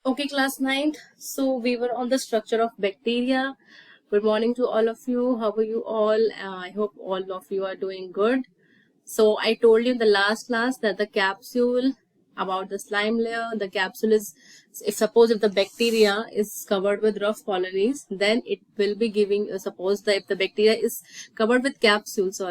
Okay, class 9th. So we were on the structure of bacteria. Good morning to all of you. How are you all? I hope all of you are doing good. So I told you in the last class that the capsule about the slime layer, the capsule is, if the bacteria is covered with rough colonies, then it will be giving, suppose that if the bacteria is covered with capsule, so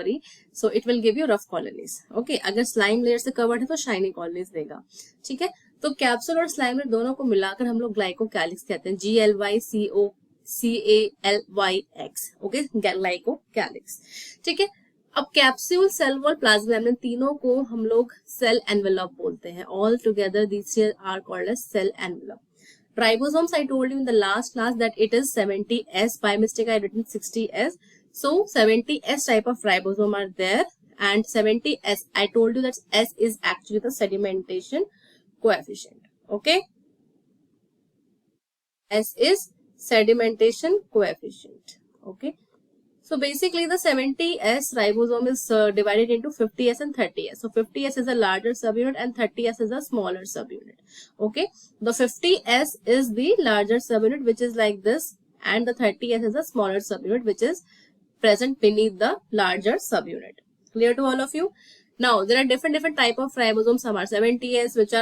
it will give you rough colonies. Okay, अगर slime layer से covered है तो shiny colonies देगा. ठीक है, तो capsule और slime layer दोनों को मिलाकर हम लोग ग्लाइकोकैलिक्स कहते हैं. GLYCOCALYX. Okay, glycocalyx. ठीक है, अब capsule, cell wall, plasma membrane तीनों को हम लोग सेल एनवेलप बोलते हैं. All together these are called as cell envelope. Ribosomes, I told you in the last class that it is 70S. By mistake, I written 60S. So 70S type of ribosome are there, and 70S, I told you that S is actually the sedimentation coefficient. Okay, S is sedimentation coefficient. Okay, so basically the 70S ribosome is divided into 50S and 30S. So 50S is a larger subunit and 30S is a smaller subunit. Okay, the 50S is the larger subunit, which is like this, and the 30S is a smaller subunit, which is present beneath the larger subunit. Clear to all of you? Now there are different type of ribosomes. Some are 70S, which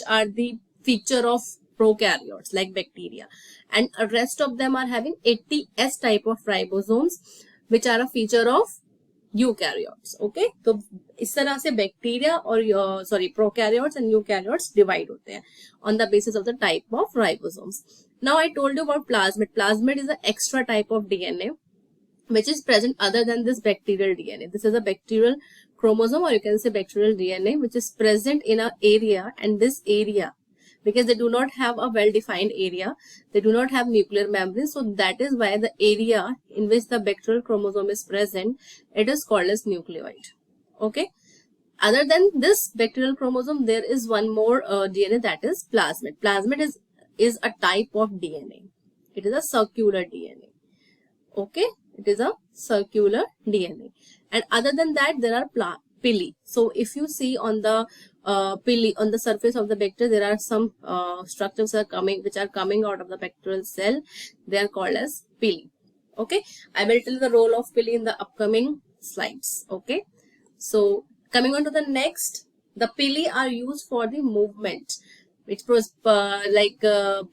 are the feature of prokaryotes like bacteria, and a rest of them are having 80S type of ribosomes, which are a feature of eukaryotes. Okay, तो इस तरह से bacteria और prokaryotes and eukaryotes divide होते हैं on the basis of the type of ribosomes. Now I told you about plasmid. Plasmid is an extra type of DNA which is present other than this bacterial DNA. This is a bacterial chromosome, or you can say bacterial DNA, which is present in an area, and this area, because they do not have a well-defined area, they do not have nuclear membrane, so that is why the area in which the bacterial chromosome is present, it is called as nucleoid. Okay, other than this bacterial chromosome, there is one more DNA, that is plasmid. Plasmid is a type of DNA. It is a circular DNA. Okay, it is a circular DNA. And other than that, there are pili. So if you see on the pili, on the surface of the bacteria, there are some structures which are coming out of the bacterial cell. They are called as pili. Okay, I will tell the role of pili in the upcoming slides. Okay, so coming on to the next, the pili are used for the movement, which was flagella.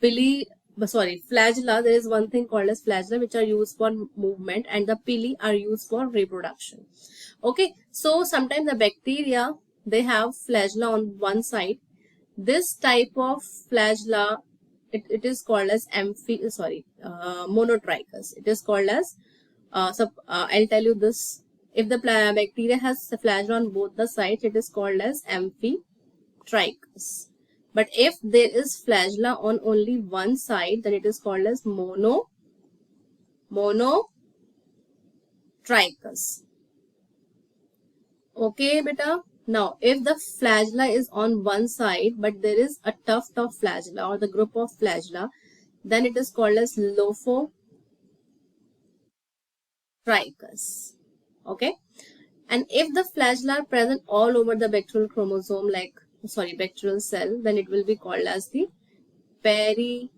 There is one thing called as flagella, which are used for movement, and the pili are used for reproduction. Okay, so sometimes the bacteria, they have flagella on one side. This type of flagella, it is called as monotrichous. It is called as I'll tell you this. If the bacteria has flagella on both the sides, it is called as amphitrichous. But if there is flagella on only one side, then it is called as monotrichous. Okay, beta. Now, if the flagella is on one side, but there is a tuft of flagella or the group of flagella, then it is called as lophotrichous. Okay. And if the flagella are present all over the bacterial chromosome, bacterial cell, then it will be called as the peritrichous.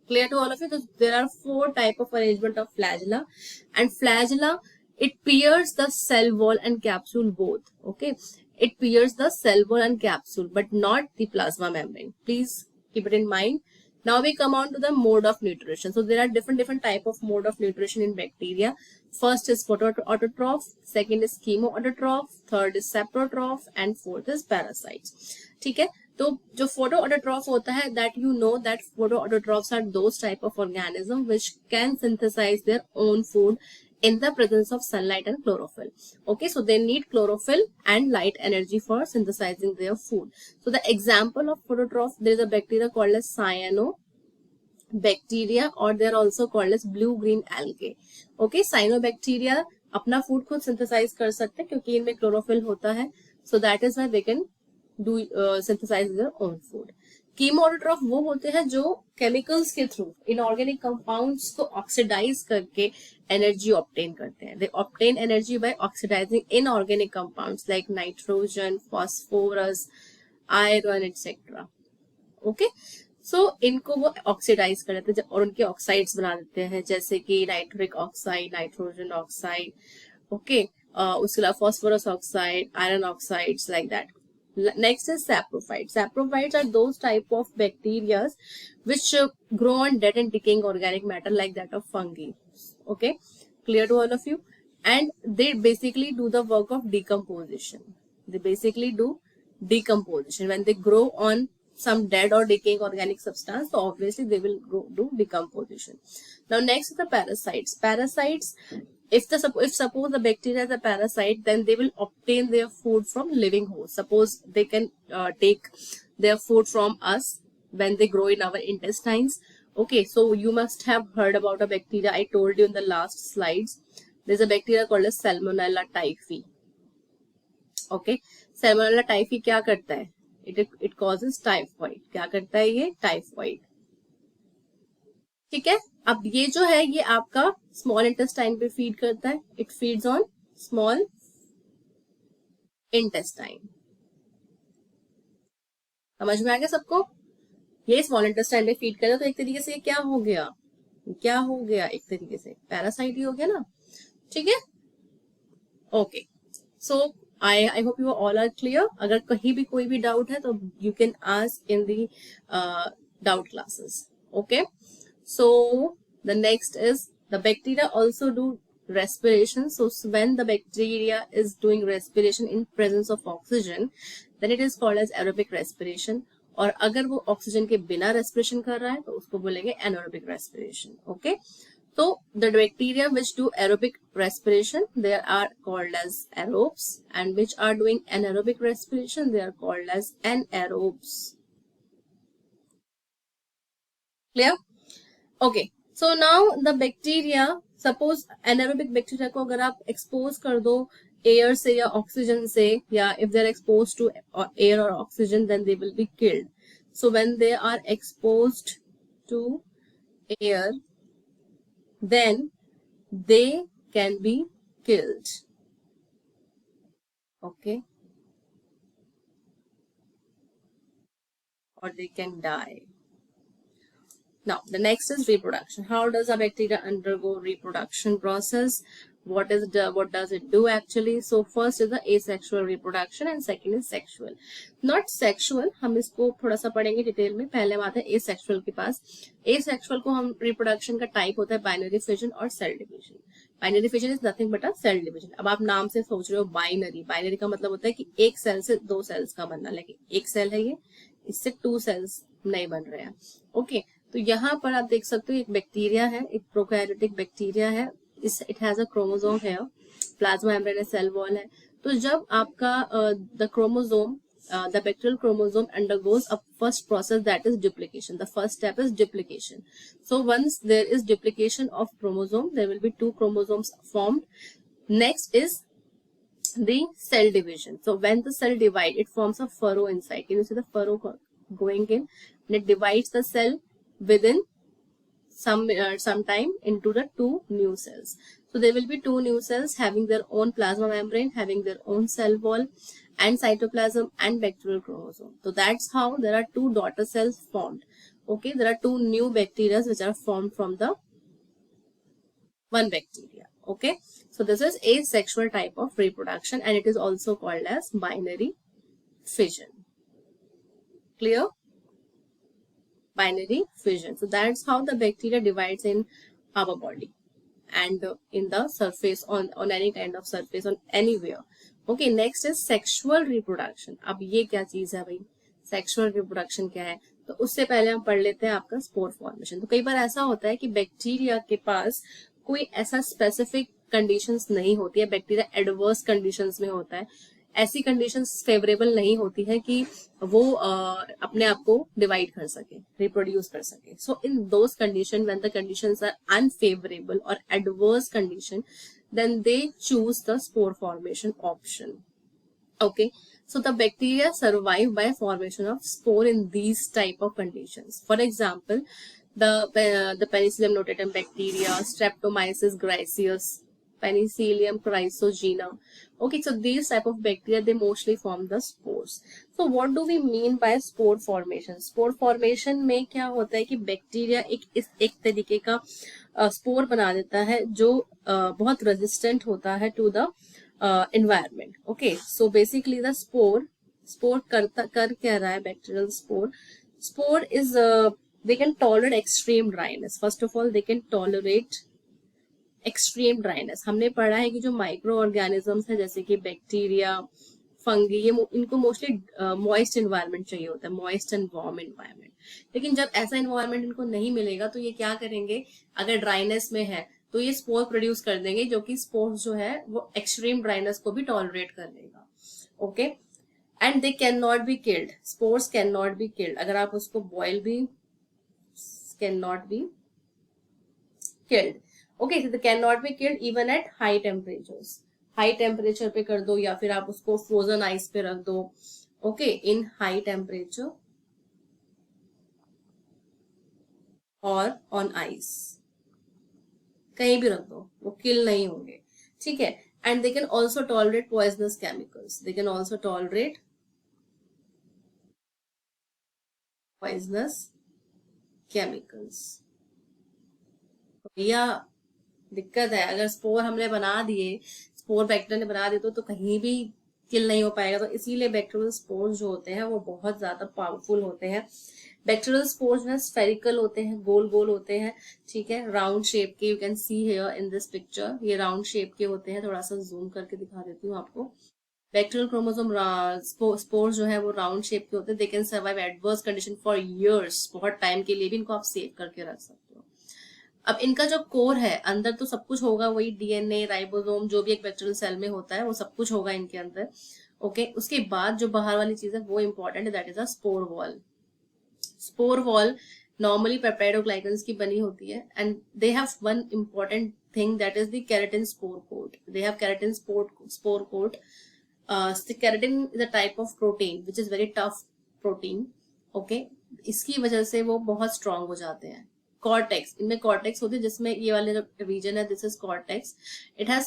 Clear to all of you? So there are 4 types of arrangement of flagella, and flagella, it pierces the cell wall and capsule both. Okay, it pierces the cell wall and capsule, but not the plasma membrane. Please keep it in mind. Now we come on to the mode of nutrition. So there are different type of mode of nutrition in bacteria. First is photoautotroph, second is chemoautotroph, third is saprotroph, and fourth is parasites. ठीक है, तो जो photoautotroph होता है, that you know that photoautotrophs are those type of organisms which can synthesize their own food in the presence of sunlight and chlorophyll. Okay, so they need chlorophyll and light energy for synthesizing their food. So the example of phototroph, there is a bacteria called as cyanobacteria, or they are also called as blue-green algae. Okay, cyanobacteria अपना food खुद synthesize कर सकते हैं क्योंकि इनमें chlorophyll होता है. So that is why they can do synthesize their own food. कीमोऑटोट्रॉफ वो होते हैं जो केमिकल्स के थ्रू इनऑर्गेनिक कंपाउंड्स को ऑक्सीडाइज करके एनर्जी ऑब्टेन करते हैं. They obtain energy by oxidising inorganic compounds like nitrogen, phosphorus, iron etcetera. Okay, so इनको वो ऑक्सीडाइज कर देते हैं और उनके ऑक्साइड्स बना देते हैं, जैसे कि nitric oxide, nitrogen oxide, okay, उसके अलावा phosphorus oxide, iron oxides, like that. Next is saprophytes. Saprophytes are those type of bacteria which grow on dead and decaying organic matter like that of fungi. Okay, clear to all of you? And they basically do the work of decomposition. They basically do decomposition. When they grow on some dead or decaying organic substance, so obviously they will do decomposition. Now next is the parasites. Parasites, if suppose the bacteria is a parasite, then they will obtain their food from living hosts. Suppose they can take their food from us when they grow in our intestines. Okay, so you must have heard about a bacteria I told you in the last slides. There's a bacteria called as Salmonella typhi. Okay, Salmonella typhi क्या करता है? It causes typhoid. क्या करता है ये? Typhoid. ठीक है, अब ये जो है ये आपका स्मॉल इंटेस्टाइन पे फीड करता है. It feeds on small intestine. समझ में आ गया सबको? ये स्मॉल इंटेस्टाइन पे फीड करता है, तो एक तरीके से ये क्या हो गया? क्या हो गया? एक तरीके से पैरासाइट ही हो गया ना. ठीक है, okay. So I hope you all are clear. अगर कहीं भी कोई भी डाउट है तो you can ask in the doubt classes. Okay, so the next is the bacteria also do respiration. So when the bacteria is doing respiration in presence of oxygen, then it is called as aerobic respiration. और अगर वो oxygen के बिना respiration कर रहा है तो उसको बोलेंगे anaerobic respiration. Okay, so the bacteria which do aerobic respiration, they are called as aerobes, and which are doing anaerobic respiration, they are called as anaerobes. Clear? Okay, so now the bacteria, suppose anaerobic bacteria को अगर आप expose कर दो air से या oxygen से, या if they are expose to air और oxygen, then they will be killed. So when they are exposed to air, then they can be killed. Okay, or they can die. Now, the next is reproduction. How does a bacteria undergo reproduction process? What does it do actually? So first is the asexual reproduction and second is sexual. Not sexual, हम इसको थोड़ा सा पढ़ेंगे detail में. पहले हम आते हैं asexual के पास. Asexual को हम reproduction का टाइप होता है binary fission और cell division. Binary fission is nothing but a cell division. अब आप नाम से सोच रहे हो binary. Binary का मतलब होता है कि एक सेल से दो सेल्स का बनना, लेकिन एक सेल है ये, इससे 2 सेल्स नहीं बन रहे हैं. ओके, तो यहाँ पर आप देख सकते हो एक बैक्टीरिया है, एक प्रोकैरियोटिक बैक्टीरिया है. इट हैज अ क्रोमोसोम है, प्लाज्मा मेम्ब्रेन है, सेल वॉल है. तो जब आपका the chromosome, the bacterial chromosome undergoes a first process, that is duplication. The first step is duplication. So once there is duplication of chromosome, there will be 2 chromosomes formed. Next is the cell division. So when the cell divide, it forms a furrow inside. Can you see the furrow going in? And it divides the cell within some time into the 2 new cells. So there will be 2 new cells having their own plasma membrane, having their own cell wall and cytoplasm and bacterial chromosome. So that's how there are 2 daughter cells formed. Okay, there are 2 new bacteria which are formed from the one bacteria. Okay, so this is asexual type of reproduction and it is also called as binary fission. Clear? Binary fission. So that's how the bacteria divides in our body and in the surface, on any kind of surface, on anywhere. Okay, next is sexual reproduction. अब ये क्या चीज है भाई? Sexual reproduction क्या है? तो उससे पहले हम पढ़ लेते हैं आपका स्पोर फॉर्मेशन. तो कई बार ऐसा होता है कि बैक्टीरिया के पास कोई ऐसा स्पेसिफिक कंडीशंस नहीं होती है, बैक्टीरिया एडवर्स कंडीशंस में होता है, ऐसी कंडीशंस फेवरेबल नहीं होती है कि वो अपने आप को डिवाइड कर सके, रिप्रोड्यूस कर सके. So in those condition, when the conditions are unfavourable और adverse condition, then they choose the spore formation option. Okay, so the bacteria survive by formation of spore in these type of conditions. For example, the Penicillium notatum bacteria, Streptomyces griseus, Penicillium, Chrysogena. Okay, so these type of bacteria, they mostly form the spores. So what do we mean by spore formation? Spore formation में क्या होता है कि bacteria एक तरीके का spore बना देता है जो बहुत रेजिस्टेंट होता है to the environment. Okay, so basically the spore कर क्या रहा है bacterial spore is they can tolerate extreme dryness. First of all, they can tolerate extreme dryness. हमने पढ़ा है कि जो माइक्रो ऑर्गेनिजम्स है जैसे कि बैक्टीरिया, फंगी, ये इनको मोस्टली मॉइस्ट एनवायरनमेंट चाहिए होता है, मॉइस्ट एंड वार्म एनवायरनमेंट. लेकिन जब ऐसा एनवायरनमेंट इनको नहीं मिलेगा तो ये क्या करेंगे, अगर ड्राइनेस में है तो ये स्पोर प्रोड्यूस कर देंगे, जो कि स्पोर जो है वो एक्सट्रीम ड्राइनेस को भी टॉलरेट कर लेगा. Okay, and they can not be killed. Spores can not be killed. अगर आप उसको बॉयल भी, can not be killed. Okay, so they cannot be killed even at high temperatures. High temperature पे कर दो या फिर आप उसको फ्रोजन आइस पे रख दो. ओके, इन हाई टेम्परेचर और ऑन आइस, कहीं भी रख दो, वो किल नहीं होंगे. ठीक है. And they can also tolerate poisonous chemicals. They can also tolerate poisonous chemicals. भैया दिक्कत है, अगर स्पोर हमने बना दिए, स्पोर बैक्टीरिया ने बना दिए तो कहीं भी किल नहीं हो पाएगा. तो इसीलिए बैक्टीरियल स्पोर जो होते हैं वो बहुत ज्यादा पावरफुल होते हैं. बैक्टीरियल स्पोर जो है स्फेरिकल होते हैं, गोल गोल होते हैं. ठीक है, राउंड शेप के. You can see here in this picture, ये राउंड शेप के होते हैं. थोड़ा सा जूम करके दिखा देती हूँ आपको. बैक्टीरियल क्रोमोसोम स्पोर जो है वो राउंड शेप के होते हैं. They can survive adverse condition for years. बहुत टाइम के लिए भी इनको आप सेव करके रख सकते हो. अब इनका जो कोर है, अंदर तो सब कुछ होगा, वही डीएनए, राइबोसोम, जो भी एक बैक्टीरियल सेल में होता है वो सब कुछ होगा इनके अंदर. ओके, उसके बाद जो बाहर वाली चीज है वो इंपॉर्टेंट है, that is a spore wall. Spore wall normally peptidoglycans की बनी होती है and they have one important thing, that is the keratin spore coat. They have keratin spore coat. Keratin is a type of protein which is very tough protein. Okay, इसकी वजह से वो बहुत strong हो जाते हैं. कॉर्टेक्स, इनमें cortex होती है जिसमें ये वाले जो रीजन है, this is cortex. It has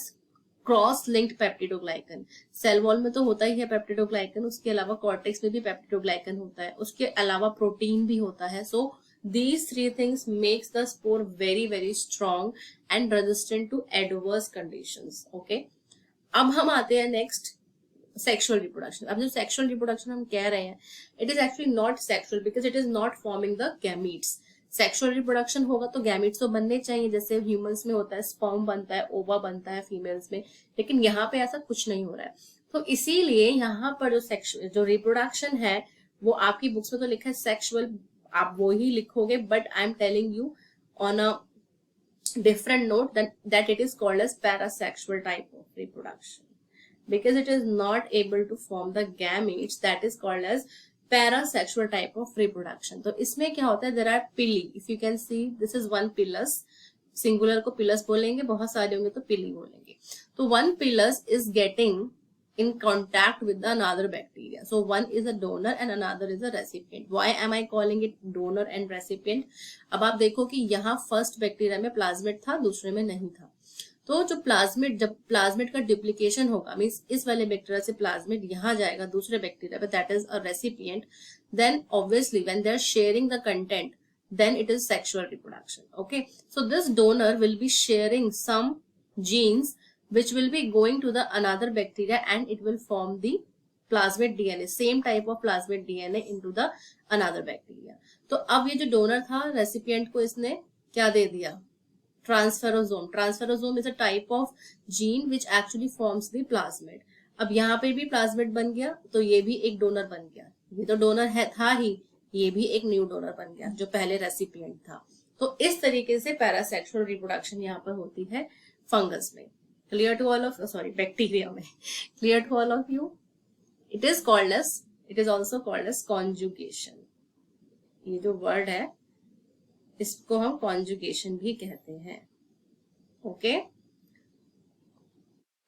cross linked peptidoglycan. Cell wall में तो होता ही है पेप्टिडोग्लाइकन, उसके अलावा कॉर्टेक्स में भी पेप्टिडोग्लाइकन होता है, उसके अलावा प्रोटीन भी होता है. सो these three things makes the spore very very strong and resistant to adverse conditions. Okay, अब हम आते हैं नेक्स्ट, सेक्सुअल रिप्रोडक्शन. अब जो सेक्सुअल रिप्रोडक्शन हम कह रहे हैं, it is actually not sexual because it is not forming the gametes. Sexual reproduction होगा तो गैमीट्स तो बनने चाहिए, जैसे ह्यूमंस में होता है, स्पर्म बनता है, ओवा बनता है फीमेल्स में. लेकिन यहाँ पे ऐसा कुछ नहीं हो रहा है. तो इसीलिए यहाँ पर जो रिप्रोडक्शन है वो आपकी बुक्स में तो लिखा है सेक्सुअल, आप वो ही लिखोगे, but I am telling you on a different note that it is called as parasexual type of reproduction because it is not able to form the gametes. That is called as parasexual type of reproduction. तो इसमें क्या होता है, there are pili. If you can see, this is one pilus. Singular को pillars बोलेंगे, बहुत सारे होंगे तो पिली बोलेंगे. तो one pilus is getting in contact with another bacteria. So one is a donor and another is a recipient. Why am I calling it donor and recipient? अब आप देखो कि यहाँ फर्स्ट बैक्टीरिया में प्लाज्मिड था, दूसरे में नहीं था. तो जो प्लाज्मिड, जब प्लाज्मिड का डिप्लीकेशन होगा, मीन्स इस वाले बैक्टीरिया से प्लाज्मिड यहाँ जाएगा दूसरे बैक्टीरिया पे, that is a recipient. Then obviously when they are sharing the content, then it is sexual reproduction. Okay, so this donor will be sharing some genes which will be going to the another bacteria and it will form the plasmid DNA, same type of plasmid DNA into the another bacteria. तो अब ये जो donor था, recipient को इसने क्या दे दिया, transferosome. Transferosome is a type of gene which actually forms the plasmid. अब यहाँ पे भी plasmid बन गया तो ये भी एक donor बन गया. ये तो donor है था ही, ये भी एक न्यू डोनर बन गया जो पहले रेसिपिएंट था. तो इस तरीके से पैरासेक्सुअल रिप्रोडक्शन यहाँ पर होती है फंगस में. Clear to all of, sorry bacteria में. Clear to all of you. It is called as, it is also called as conjugation. ये जो वर्ड है इसको हम कॉन्जुगेशन भी कहते हैं. Okay,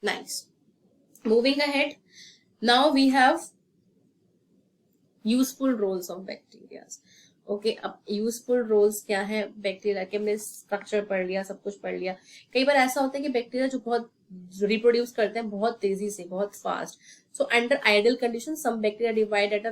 nice. Moving ahead, now we have useful roles of bacteria. Okay, अब यूजफुल रोल्स क्या है बैक्टीरिया के, हमने स्ट्रक्चर पढ़ लिया, सब कुछ पढ़ लिया. कई बार ऐसा होता है कि बैक्टीरिया जो बहुत रिप्रोड्यूस करते हैं बहुत तेजी से, बहुत fast. So under ideal condition some bacteria divide at a